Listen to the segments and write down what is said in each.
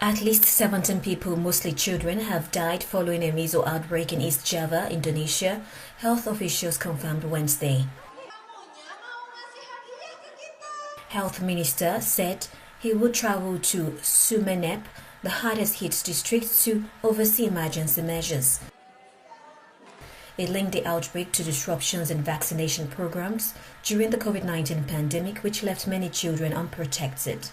At least 17 people, mostly children, have died following a measles outbreak in East Java, Indonesia, health officials confirmed Wednesday. Health Minister said he would travel to Sumeneb, the hardest hit district, to oversee emergency measures. It linked the outbreak to disruptions in vaccination programs during the COVID-19 pandemic, which left many children unprotected.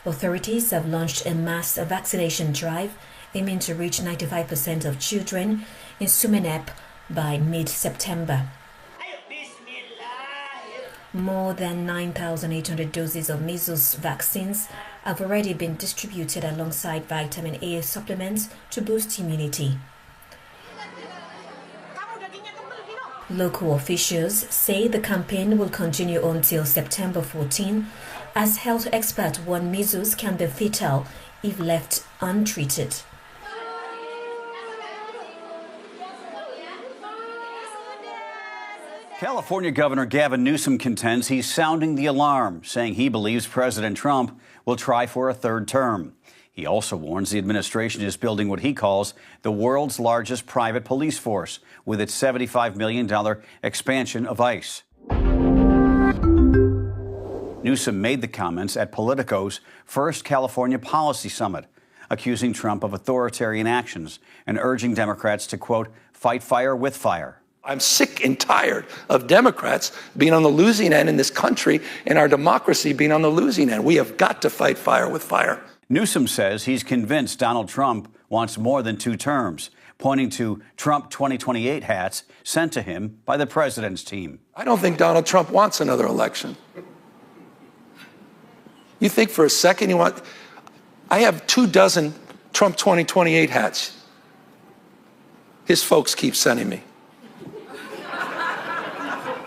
Authorities have launched a mass vaccination drive aiming to reach 95% of children in Sumeneb by mid-September. More than 9,800 doses of measles vaccines have already been distributed alongside vitamin A supplements to boost immunity. Local officials say the campaign will continue until September 14, as health experts warn measles can be fatal if left untreated. California Governor Gavin Newsom contends he's sounding the alarm, saying he believes President Trump will try for a third term. He also warns the administration is building what he calls the world's largest private police force with its $75 million expansion of ICE. Newsom made the comments at Politico's first California Policy Summit, accusing Trump of authoritarian actions and urging Democrats to, quote, fight fire with fire. I'm sick and tired of Democrats being on the losing end in this country and our democracy being on the losing end. We have got to fight fire with fire. Newsom says he's convinced Donald Trump wants more than 2 terms, pointing to Trump 2028 hats sent to him by the president's team. I don't think Donald Trump wants another election. You think for a second you want... I have 24 Trump 2028 hats. His folks keep sending me.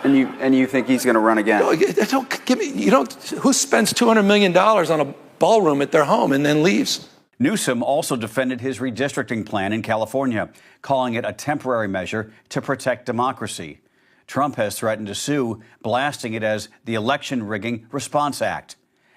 And you think he's going to run again? No, don't give me. You don't. Who spends $200 million on a ballroom at their home and then leaves? Newsom also defended his redistricting plan in California, calling it a temporary measure to protect democracy. Trump has threatened to sue, blasting it as the Election Rigging Response Act.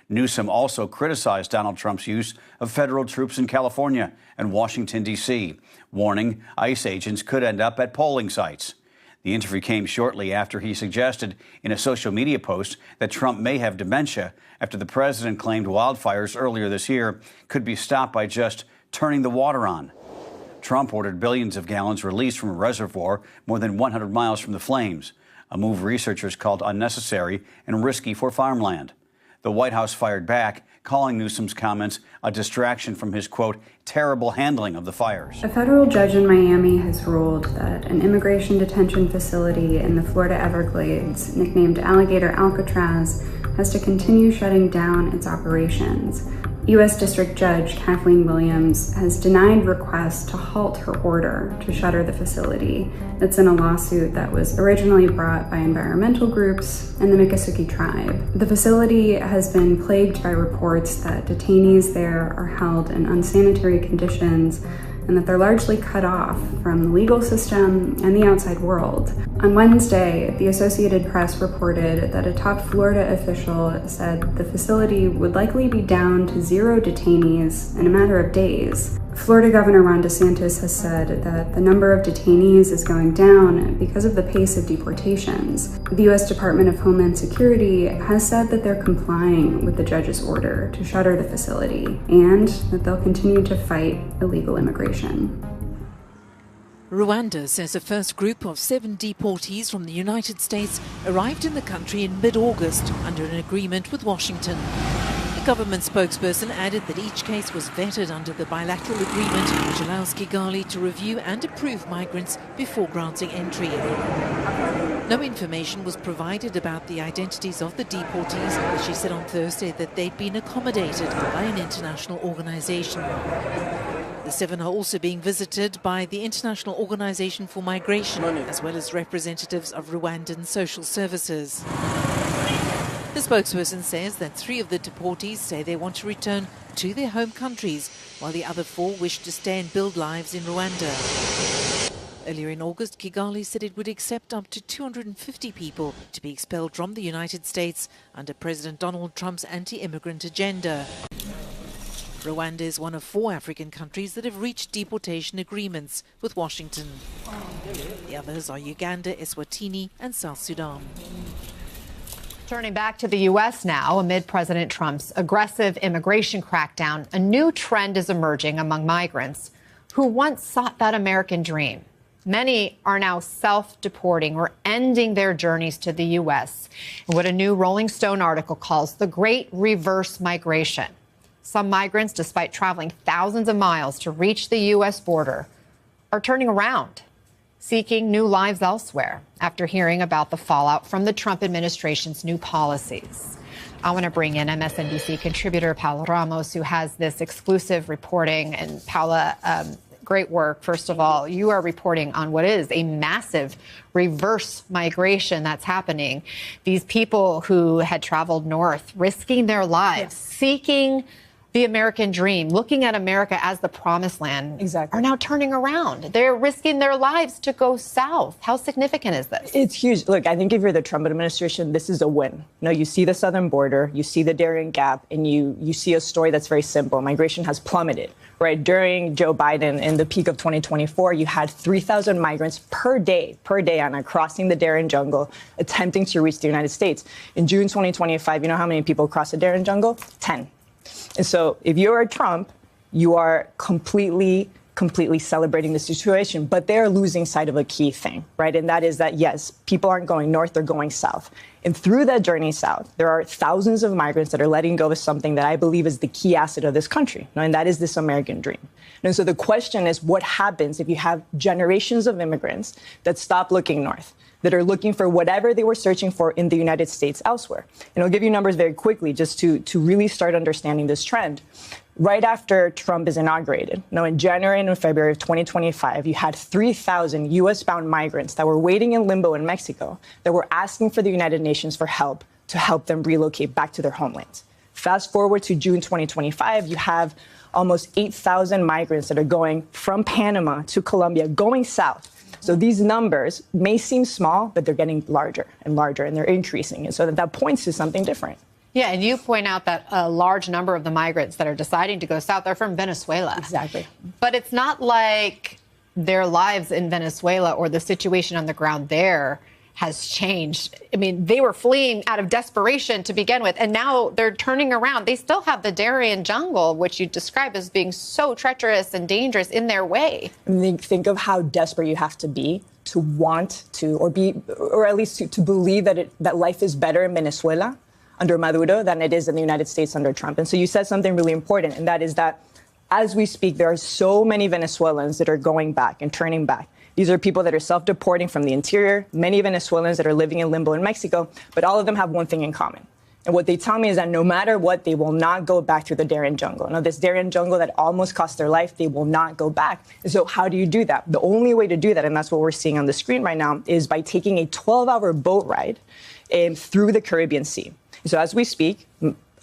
Newsom also criticized Donald Trump's use of federal troops in California and Washington, D.C., warning ICE agents could end up at polling sites. The interview came shortly after he suggested in a social media post that Trump may have dementia after the president claimed wildfires earlier this year could be stopped by just turning the water on. Trump ordered billions of gallons released from a reservoir more than 100 miles from the flames, a move researchers called unnecessary and risky for farmland. The White House fired back, calling Newsom's comments a distraction from his, quote, terrible handling of the fires. A federal judge in Miami has ruled that an immigration detention facility in the Florida Everglades, nicknamed Alligator Alcatraz, has to continue shutting down its operations. U.S. District Judge Kathleen Williams has denied requests to halt her order to shutter the facility. That's in a lawsuit that was originally brought by environmental groups and the Miccosukee tribe. The facility has been plagued by reports that detainees there are held in unsanitary conditions and that they're largely cut off from the legal system and the outside world. On Wednesday, the Associated Press reported that a top Florida official said the facility would likely be down to 0 detainees in a matter of days. Florida Governor Ron DeSantis has said that the number of detainees is going down because of the pace of deportations. The U.S. Department of Homeland Security has said that they're complying with the judge's order to shutter the facility and that they'll continue to fight illegal immigration. Rwanda says a first group of 7 deportees from the United States arrived in the country in mid-August under an agreement with Washington. The government spokesperson added that each case was vetted under the bilateral agreement, which allows Kigali to review and approve migrants before granting entry. No information was provided about the identities of the deportees, but she said on Thursday that they'd been accommodated by an international organization. The 7 are also being visited by the International Organization for Migration, as well as representatives of Rwandan social services. The spokesperson says that 3 of the deportees say they want to return to their home countries, while the other 4 wish to stay and build lives in Rwanda. Earlier in August, Kigali said it would accept up to 250 people to be expelled from the United States under President Donald Trump's anti-immigrant agenda. Rwanda is one of 4 African countries that have reached deportation agreements with Washington. The others are Uganda, Eswatini and South Sudan. Turning back to the U.S. now, amid President Trump's aggressive immigration crackdown, a new trend is emerging among migrants who once sought that American dream. Many are now self-deporting or ending their journeys to the U.S. in what a new Rolling Stone article calls the Great Reverse Migration. Some migrants, despite traveling thousands of miles to reach the U.S. border, are turning around, seeking new lives elsewhere after hearing about the fallout from the Trump administration's new policies. I want to bring in MSNBC contributor Paula Ramos, who has this exclusive reporting. And Paula, great work. First of all, you are reporting on what is a massive reverse migration that's happening. These people who had traveled north, risking their lives, seeking the American dream, looking at America as the promised land, are now turning around. They're risking their lives to go south. How significant is this? It's huge. Look, I think if you're the Trump administration, this is a win. You know, you see the southern border, you see the Darien Gap, and you see a story that's very simple. Migration has plummeted, right? During Joe Biden, in the peak of 2024, you had 3,000 migrants per day, Anna, crossing the Darien Jungle, attempting to reach the United States. In June 2025, you know how many people crossed the Darien Jungle? 10. And so if you're a Trump, you are completely celebrating the situation, but they're losing sight of a key thing, right? And that is that, yes, people aren't going north, they're going south. And through that journey south, there are thousands of migrants that are letting go of something that I believe is the key asset of this country, and that is this American dream. And so the question is, what happens if you have generations of immigrants that stop looking north, that are looking for whatever they were searching for in the United States elsewhere? And I'll give you numbers very quickly just to really start understanding this trend. Right after Trump is inaugurated, in January and February of 2025, you had 3,000 U.S.-bound migrants that were waiting in limbo in Mexico that were asking for the United Nations for help to help them relocate back to their homelands. Fast forward to June 2025, you have almost 8,000 migrants that are going from Panama to Colombia, going south. So these numbers may seem small, but they're getting larger and larger, and they're increasing. And so that points to something different. Yeah, and you point out that a large number of the migrants that are deciding to go south are from Venezuela. Exactly. But it's not like their lives in Venezuela or the situation on the ground there has changed. I mean, they were fleeing out of desperation to begin with, and now they're turning around. They still have the Darien Jungle, which you describe as being so treacherous and dangerous, in their way. I mean, think of how desperate you have to be to want to, or at least to believe that life is better in Venezuela under Maduro than it is in the United States under Trump. And so you said something really important, and that is that as we speak, there are so many Venezuelans that are going back and turning back. These are people that are self-deporting from the interior, many Venezuelans that are living in limbo in Mexico, but all of them have one thing in common. And what they tell me is that no matter what, they will not go back through the Darien Jungle. Now, this Darien Jungle that almost cost their life, they will not go back. And so how do you do that? The only way to do that, and that's what we're seeing on the screen right now, is by taking a 12-hour boat ride through the Caribbean Sea. So as we speak,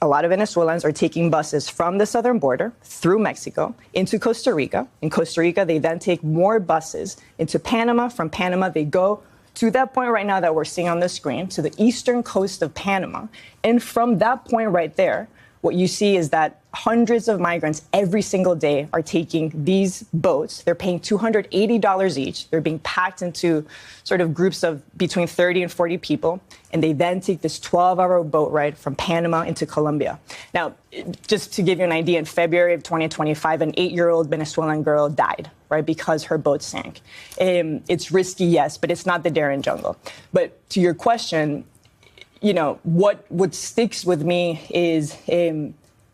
a lot of Venezuelans are taking buses from the southern border through Mexico into Costa Rica. In Costa Rica, they then take more buses into Panama. From Panama, they go to that point right now that we're seeing on the screen, to the eastern coast of Panama. And from that point right there, what you see is that hundreds of migrants every single day are taking these boats. They're paying $280 each. They're being packed into sort of groups of between 30 and 40 people. And they then take this 12-hour boat ride from Panama into Colombia. Now, just to give you an idea, in February of 2025, an 8-year-old Venezuelan girl died, right, because her boat sank. It's risky, yes, but it's not the Darien jungle. But to your question, you know, what sticks with me is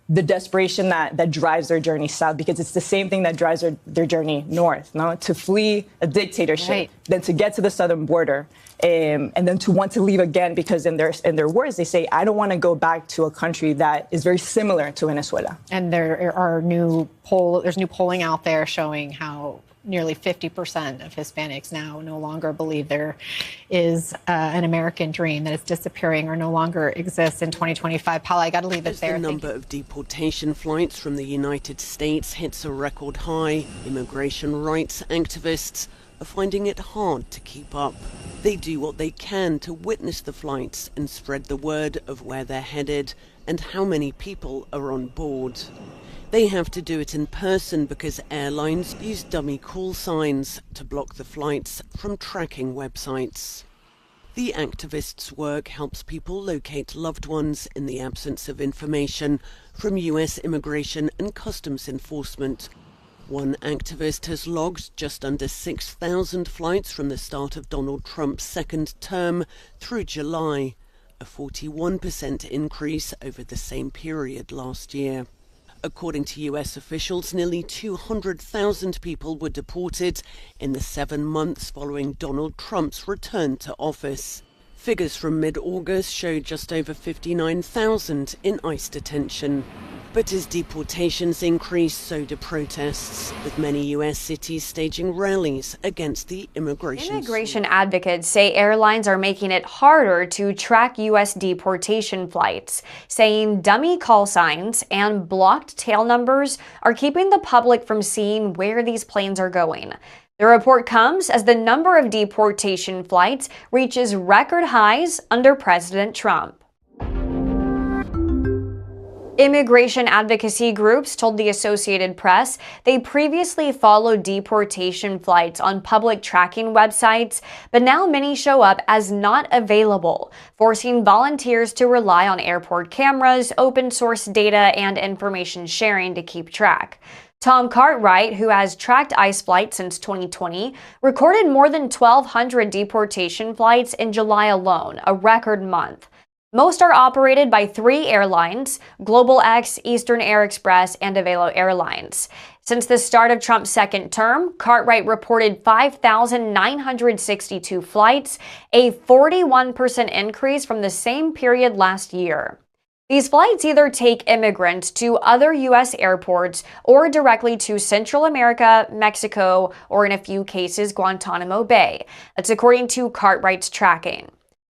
the desperation that drives their journey south, because it's the same thing that drives their journey north, no? To flee a dictatorship, right, then to get to the southern border, and then to want to leave again, because in their words, they say, I don't want to go back to a country that is very similar to Venezuela. And there's new polling out there showing how nearly 50% of Hispanics now no longer believe there is an American dream, that it's disappearing or no longer exists in 2025. Paula, I got to leave it there. The number of deportation flights from the United States hits a record high, immigration rights activists are finding it hard to keep up. They do what they can to witness the flights and spread the word of where they're headed and how many people are on board. They have to do it in person because airlines use dummy call signs to block the flights from tracking websites. The activists' work helps people locate loved ones in the absence of information from US Immigration and Customs Enforcement. One activist has logged just under 6,000 flights from the start of Donald Trump's second term through July, a 41% increase over the same period last year. According to US officials, nearly 200,000 people were deported in the 7 months following Donald Trump's return to office. Figures from mid-August showed just over 59,000 in ICE detention. But as deportations increase, so do protests, with many U.S. cities staging rallies against the immigration. Immigration advocates say airlines are making it harder to track U.S. deportation flights, saying dummy call signs and blocked tail numbers are keeping the public from seeing where these planes are going. The report comes as the number of deportation flights reaches record highs under President Trump. Immigration advocacy groups told the Associated Press they previously followed deportation flights on public tracking websites, but now many show up as not available, forcing volunteers to rely on airport cameras, open source data, and information sharing to keep track. Tom Cartwright, who has tracked ICE flights since 2020, recorded more than 1,200 deportation flights in July alone, a record month. Most are operated by 3 airlines: GlobalX, Eastern Air Express, and Avelo Airlines. Since the start of Trump's second term, Cartwright reported 5,962 flights, a 41% increase from the same period last year. These flights either take immigrants to other U.S. airports or directly to Central America, Mexico, or in a few cases, Guantanamo Bay. That's according to Cartwright's tracking.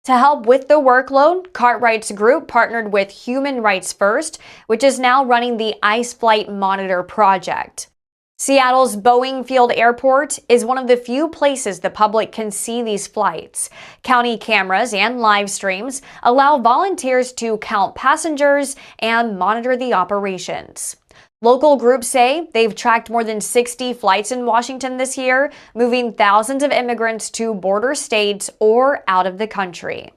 To help with the workload, Cartwright's group partnered with Human Rights First, which is now running the ICE Flight Monitor project. Seattle's Boeing Field Airport is one of the few places the public can see these flights. County cameras and live streams allow volunteers to count passengers and monitor the operations. Local groups say they've tracked more than 60 flights in Washington this year, moving thousands of immigrants to border states or out of the country.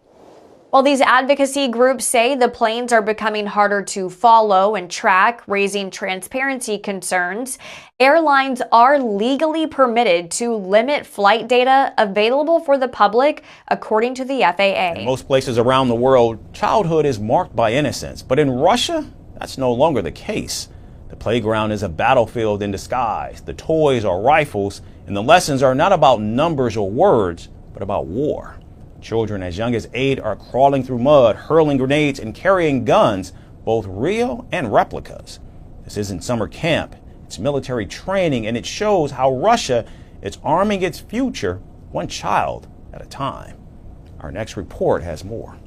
While these advocacy groups say the planes are becoming harder to follow and track, raising transparency concerns, airlines are legally permitted to limit flight data available for the public, according to the FAA. In most places around the world, childhood is marked by innocence. But in Russia, that's no longer the case. The playground is a battlefield in disguise. The toys are rifles, and the lessons are not about numbers or words, but about war. Children as young as 8 are crawling through mud, hurling grenades, and carrying guns, both real and replicas. This isn't summer camp. It's military training, and it shows how Russia is arming its future one child at a time. Our next report has more.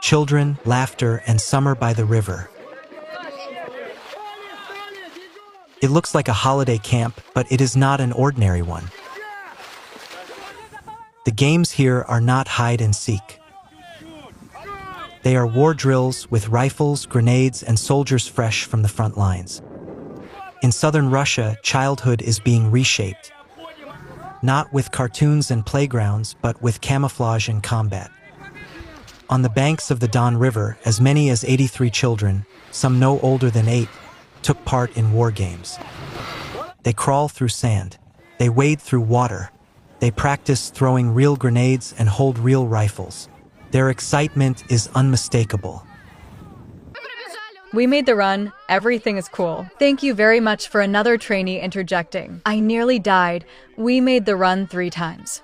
Children, laughter, and summer by the river. It looks like a holiday camp, but it is not an ordinary one. The games here are not hide and seek. They are war drills with rifles, grenades, and soldiers fresh from the front lines. In southern Russia, childhood is being reshaped. Not with cartoons and playgrounds, but with camouflage and combat. On the banks of the Don River, as many as 83 children, some no older than 8, took part in war games. They crawl through sand. They wade through water. They practice throwing real grenades and hold real rifles. Their excitement is unmistakable. We made the run. Everything is cool. Thank you very much for another trainee interjecting. I nearly died. We made the run 3 times.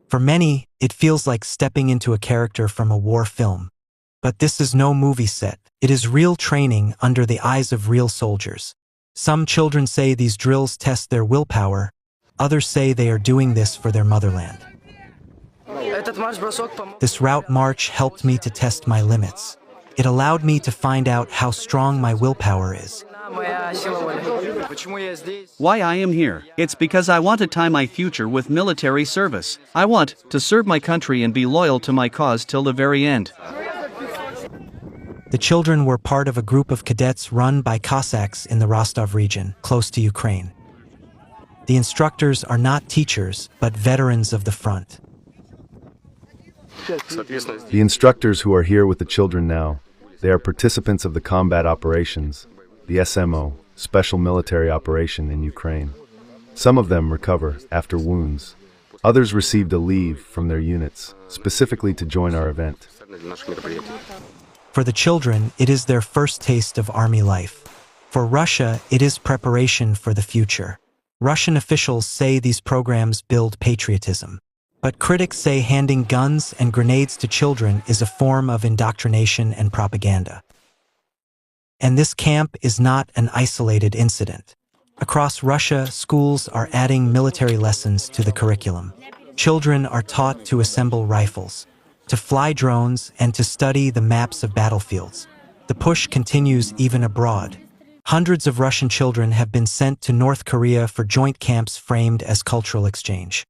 For many, it feels like stepping into a character from a war film. But this is no movie set. It is real training under the eyes of real soldiers. Some children say these drills test their willpower. Others say they are doing this for their motherland. This route march helped me to test my limits. It allowed me to find out how strong my willpower is. Why I am here? It's because I want to tie my future with military service. I want to serve my country and be loyal to my cause till the very end. The children were part of a group of cadets run by Cossacks in the Rostov region, close to Ukraine. The instructors are not teachers, but veterans of the front. The instructors who are here with the children now, they are participants of the combat operations, the SMO, Special Military Operation in Ukraine. Some of them recover after wounds. Others received a leave from their units, specifically to join our event. For the children, it is their first taste of army life. For Russia, it is preparation for the future. Russian officials say these programs build patriotism. But critics say handing guns and grenades to children is a form of indoctrination and propaganda. And this camp is not an isolated incident. Across Russia, schools are adding military lessons to the curriculum. Children are taught to assemble rifles, to fly drones, and to study the maps of battlefields. The push continues even abroad. Hundreds of Russian children have been sent to North Korea for joint camps framed as cultural exchange.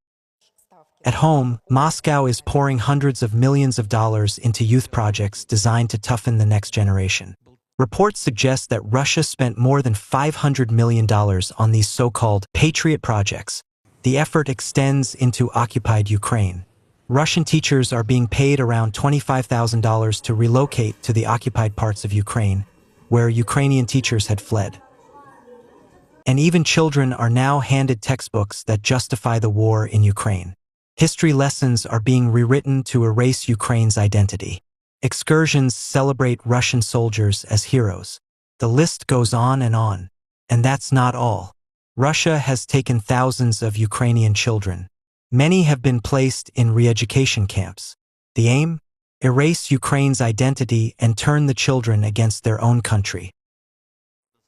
At home, Moscow is pouring hundreds of millions of dollars into youth projects designed to toughen the next generation. Reports suggest that Russia spent more than $500 million on these so-called Patriot projects. The effort extends into occupied Ukraine. Russian teachers are being paid around $25,000 to relocate to the occupied parts of Ukraine, where Ukrainian teachers had fled. And even children are now handed textbooks that justify the war in Ukraine. History lessons are being rewritten to erase Ukraine's identity. Excursions celebrate Russian soldiers as heroes. The list goes on. And that's not all. Russia has taken thousands of Ukrainian children. Many have been placed in re-education camps. The aim? Erase Ukraine's identity and turn the children against their own country.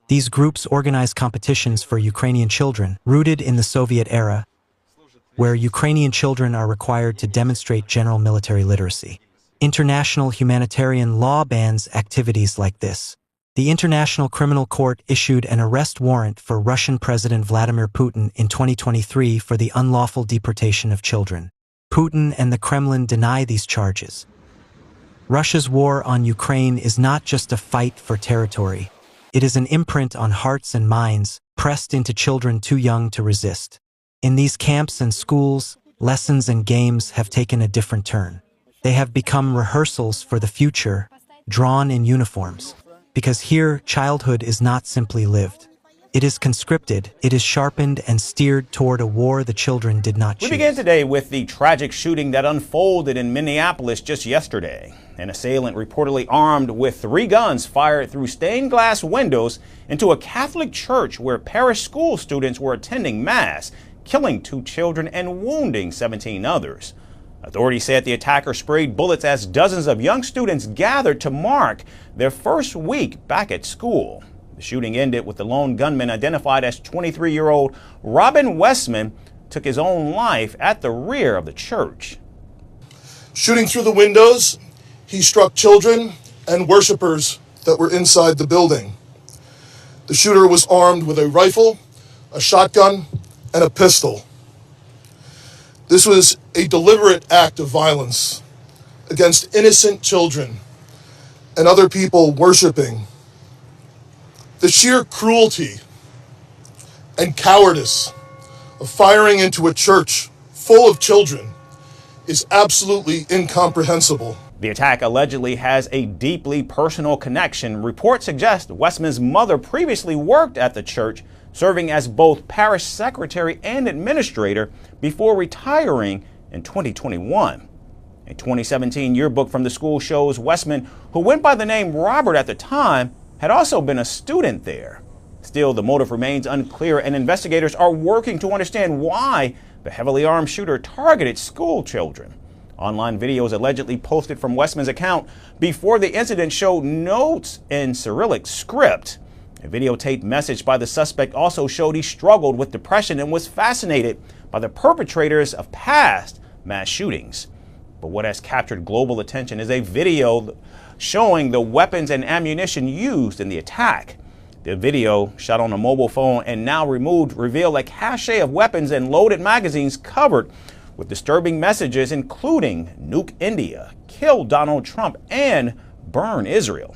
These groups organize competitions for Ukrainian children, rooted in the Soviet era, where Ukrainian children are required to demonstrate general military literacy. International humanitarian law bans activities like this. The International Criminal Court issued an arrest warrant for Russian President Vladimir Putin in 2023 for the unlawful deportation of children. Putin and the Kremlin deny these charges. Russia's war on Ukraine is not just a fight for territory. It is an imprint on hearts and minds, pressed into children too young to resist. In these camps and schools, lessons and games have taken a different turn. They have become rehearsals for the future, drawn in uniforms. Because here, childhood is not simply lived. It is conscripted, it is sharpened and steered toward a war the children did not choose. We begin today with the tragic shooting that unfolded in Minneapolis just yesterday. An assailant reportedly armed with 3 guns fired through stained glass windows into a Catholic church where parish school students were attending Mass, killing 2 children and wounding 17 others. Authorities said the attacker sprayed bullets as dozens of young students gathered to mark their first week back at school. The shooting ended with the lone gunman, identified as 23-year-old Robin Westman, took his own life at the rear of the church. Shooting through the windows, he struck children and worshipers that were inside the building. The shooter was armed with a rifle, a shotgun, and a pistol. This was a deliberate act of violence against innocent children and other people worshiping. The sheer cruelty and cowardice of firing into a church full of children is absolutely incomprehensible. The attack allegedly has a deeply personal connection. Reports suggest Westman's mother previously worked at the church, serving as both parish secretary and administrator before retiring in 2021. A 2017 yearbook from the school shows Westman, who went by the name Robert at the time, had also been a student there. Still, the motive remains unclear, and investigators are working to understand why the heavily armed shooter targeted school children. Online videos allegedly posted from Westman's account before the incident showed notes in Cyrillic script. A videotaped message by the suspect also showed he struggled with depression and was fascinated by the perpetrators of past mass shootings. But what has captured global attention is a video showing the weapons and ammunition used in the attack. The video, shot on a mobile phone and now removed, revealed a cache of weapons and loaded magazines covered with disturbing messages including "Nuke India," "Kill Donald Trump," and "Burn Israel."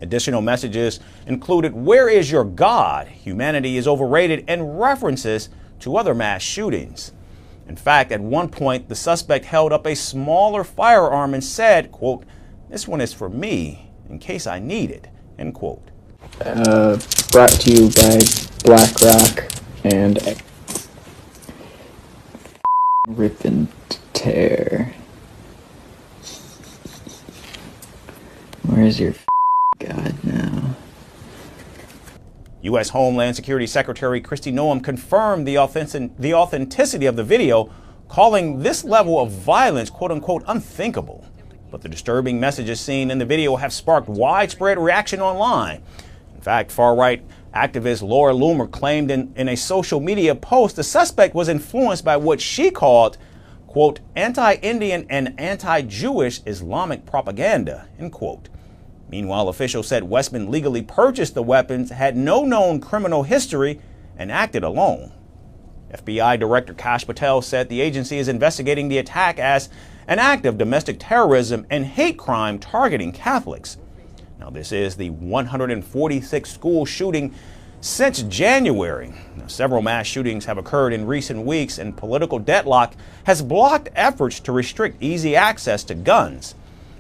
Additional messages included "Where is your God? Humanity is overrated," and references to other mass shootings. In fact, at one point, the suspect held up a smaller firearm and said, quote, "This one is for me, in case I need it," end quote. Brought to you by BlackRock and Rip and Tear. Where's your God now? U.S. Homeland Security Secretary Kristi Noem confirmed the authenticity of the video, calling this level of violence, quote unquote, unthinkable. But the disturbing messages seen in the video have sparked widespread reaction online. In fact, far-right activist Laura Loomer claimed in a social media post the suspect was influenced by what she called, quote, anti-Indian and anti-Jewish Islamic propaganda, end quote. Meanwhile, officials said Westman legally purchased the weapons, had no known criminal history, and acted alone. FBI Director Kash Patel said the agency is investigating the attack as an act of domestic terrorism and hate crime targeting Catholics. Now, this is the 146th school shooting since January. Now, several mass shootings have occurred in recent weeks, and political deadlock has blocked efforts to restrict easy access to guns.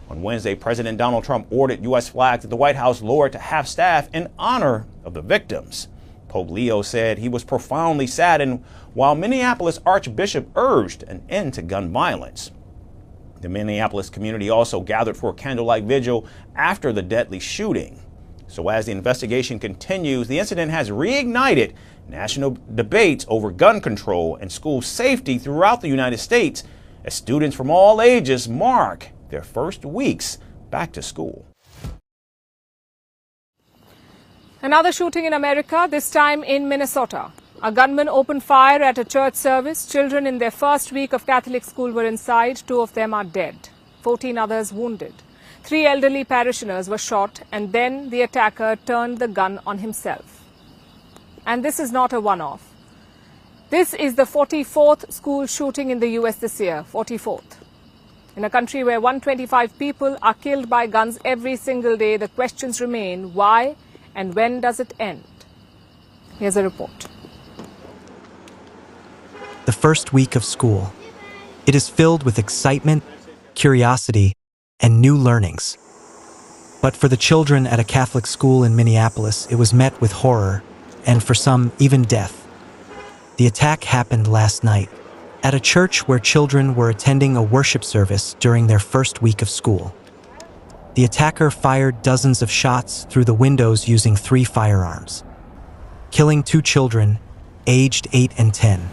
On Wednesday, President Donald Trump ordered U.S. flags at the White House lowered to half-staff in honor of the victims. Pope Leo said he was profoundly saddened, while Minneapolis Archbishop urged an end to gun violence. The Minneapolis community also gathered for a candlelight vigil after the deadly shooting. So as the investigation continues, the incident has reignited national debates over gun control and school safety throughout the United States as students from all ages mark their first weeks back to school. Another shooting in America, this time in Minnesota. A gunman opened fire at a church service. Children in their first week of Catholic school were inside. 2 of them are dead. 14 others wounded. 3 elderly parishioners were shot, and then the attacker turned the gun on himself. And this is not a one-off. This is the 44th school shooting in the U.S. this year, 44th. In a country where 125 people are killed by guns every single day, the questions remain: why and when does it end? Here's a report. The first week of school. It is filled with excitement, curiosity, and new learnings. But for the children at a Catholic school in Minneapolis, it was met with horror, and for some, even death. The attack happened last night, at a church where children were attending a worship service during their first week of school. The attacker fired dozens of shots through the windows using 3 firearms, killing 2 children, aged 8 and 10,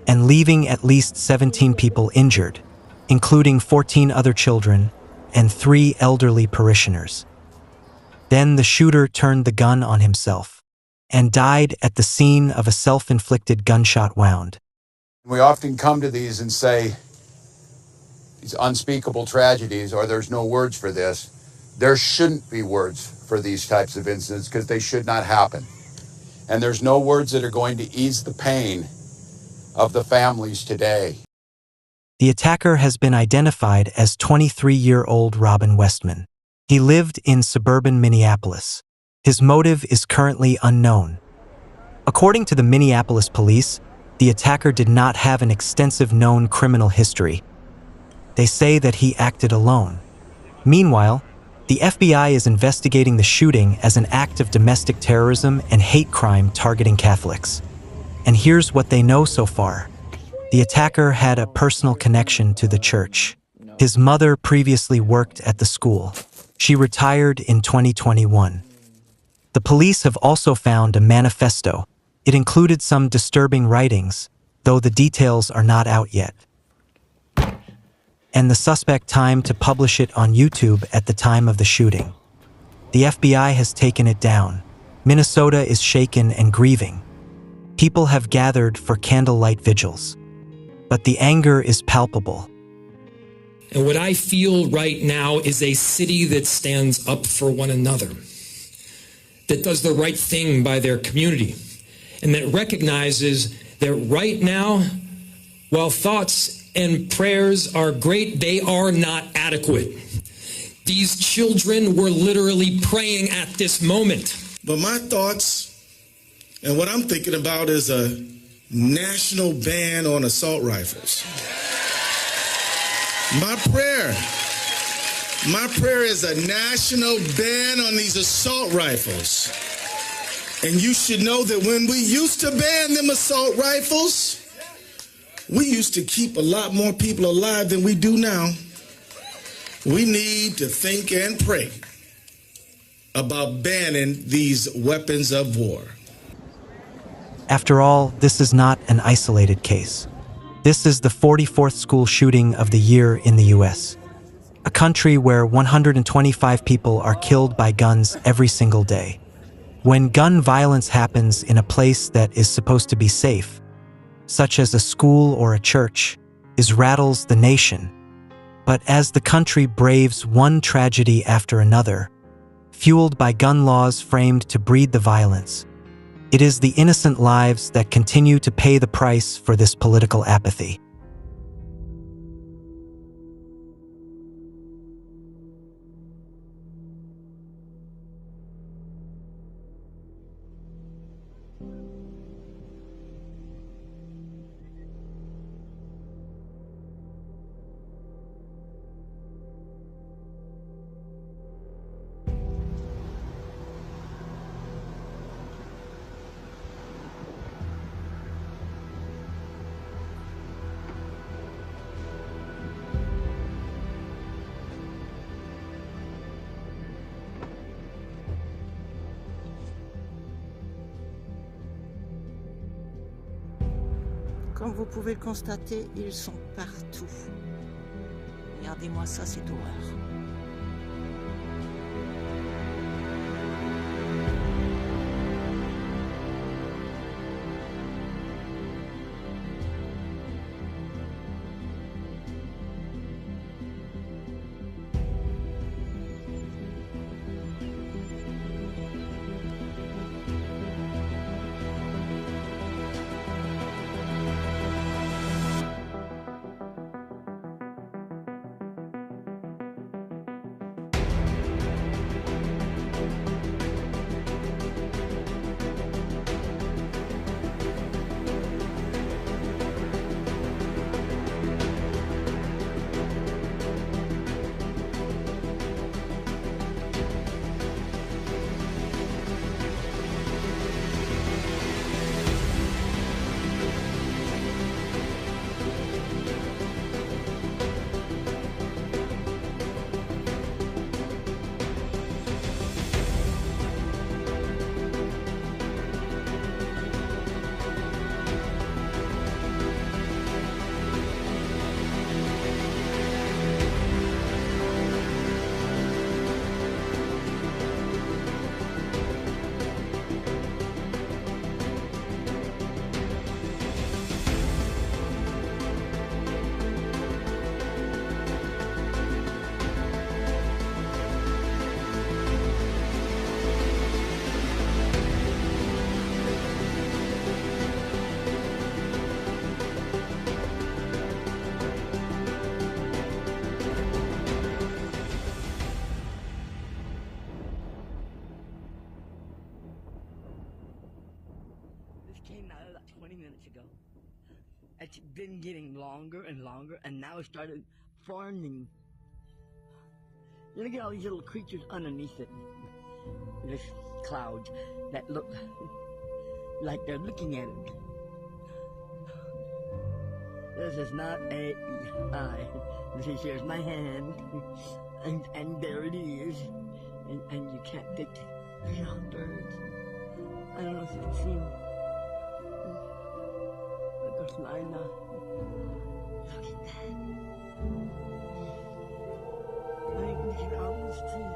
and leaving at least 17 people injured, including 14 other children and 3 elderly parishioners. Then the shooter turned the gun on himself and died at the scene of a self-inflicted gunshot wound. We often come to these and say, these unspeakable tragedies, or there's no words for this. There shouldn't be words for these types of incidents because they should not happen. And there's no words that are going to ease the pain of the families today. The attacker has been identified as 23-year-old Robin Westman. He lived in suburban Minneapolis. His motive is currently unknown. According to the Minneapolis police, the attacker did not have an extensive known criminal history. They say that he acted alone. Meanwhile, the FBI is investigating the shooting as an act of domestic terrorism and hate crime targeting Catholics. And here's what they know so far. The attacker had a personal connection to the church. His mother previously worked at the school. She retired in 2021. The police have also found a manifesto. It included some disturbing writings, though the details are not out yet. And the suspect timed to publish it on YouTube at the time of the shooting. The FBI has taken it down. Minnesota is shaken and grieving. People have gathered for candlelight vigils. But the anger is palpable. And what I feel right now is a city that stands up for one another, that does the right thing by their community, and that recognizes that right now, while thoughts and prayers are great, they are not adequate. These children were literally praying at this moment. But my thoughts and what I'm thinking about is a national ban on assault rifles. My prayer is a national ban on these assault rifles. And you should know that when we used to ban them assault rifles, we used to keep a lot more people alive than we do now. We need to think and pray about banning these weapons of war. After all, this is not an isolated case. This is the 44th school shooting of the year in the U.S., a country where 125 people are killed by guns every single day. When gun violence happens in a place that is supposed to be safe, such as a school or a church, it rattles the nation. But as the country braves one tragedy after another, fueled by gun laws framed to breed the violence, it is the innocent lives that continue to pay the price for this political apathy. Comme vous pouvez le constater, ils sont partout. Regardez-moi ça, cette horreur. just came out of that 20 minutes ago. It's been getting longer and longer, and now it started forming. Look at all these little creatures underneath it. This cloud that look like they're looking at it. This is not AI. This is here's my hand, and there it is, and you can't pick the birds. I don't know if you can see them. But they're flying now. Look at that. I can almost see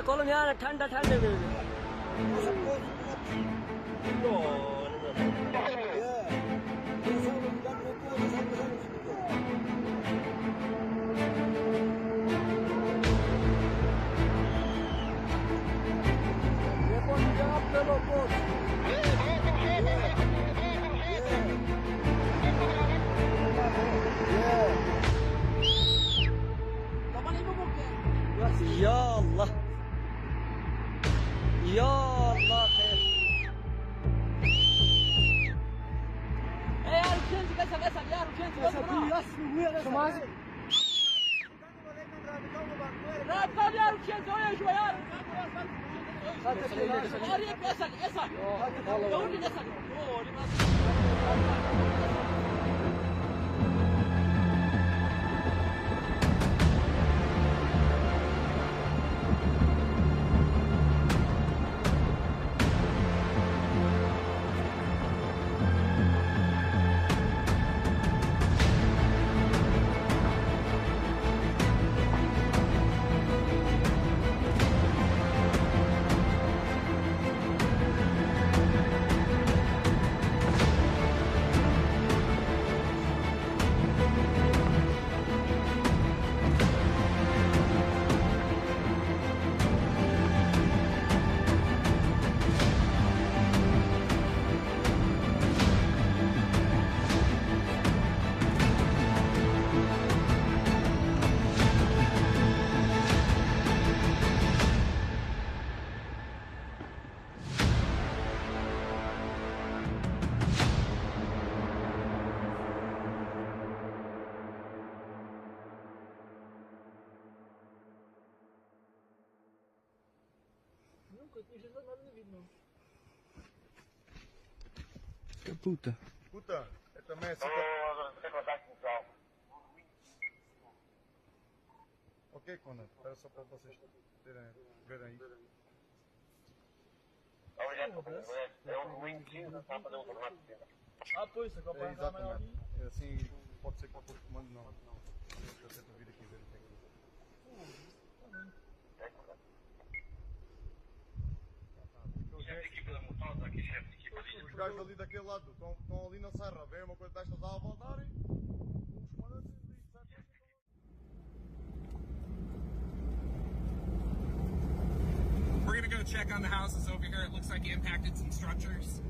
colombiana ठंडा ठंडे में Ya Allah. Ya Allah khair. يا ركنت قسم يا ركنت قسم رابط يا ركنت ويا شوية أريك اسأل يقول لي اسأل Que puta. Puta, é também assim. Ok, Conan, era só para vocês verem aí. Ah, pois, agora para entrar mais ali. Assim, pode ser que o comando não. Eu tento vir aqui ver o que é que os gajos ali daquele lado estão ali na serra, vem uma coisa destas a voltarem. Os comandantes We're gonna go check on the houses over here. It looks like it impacted some structures.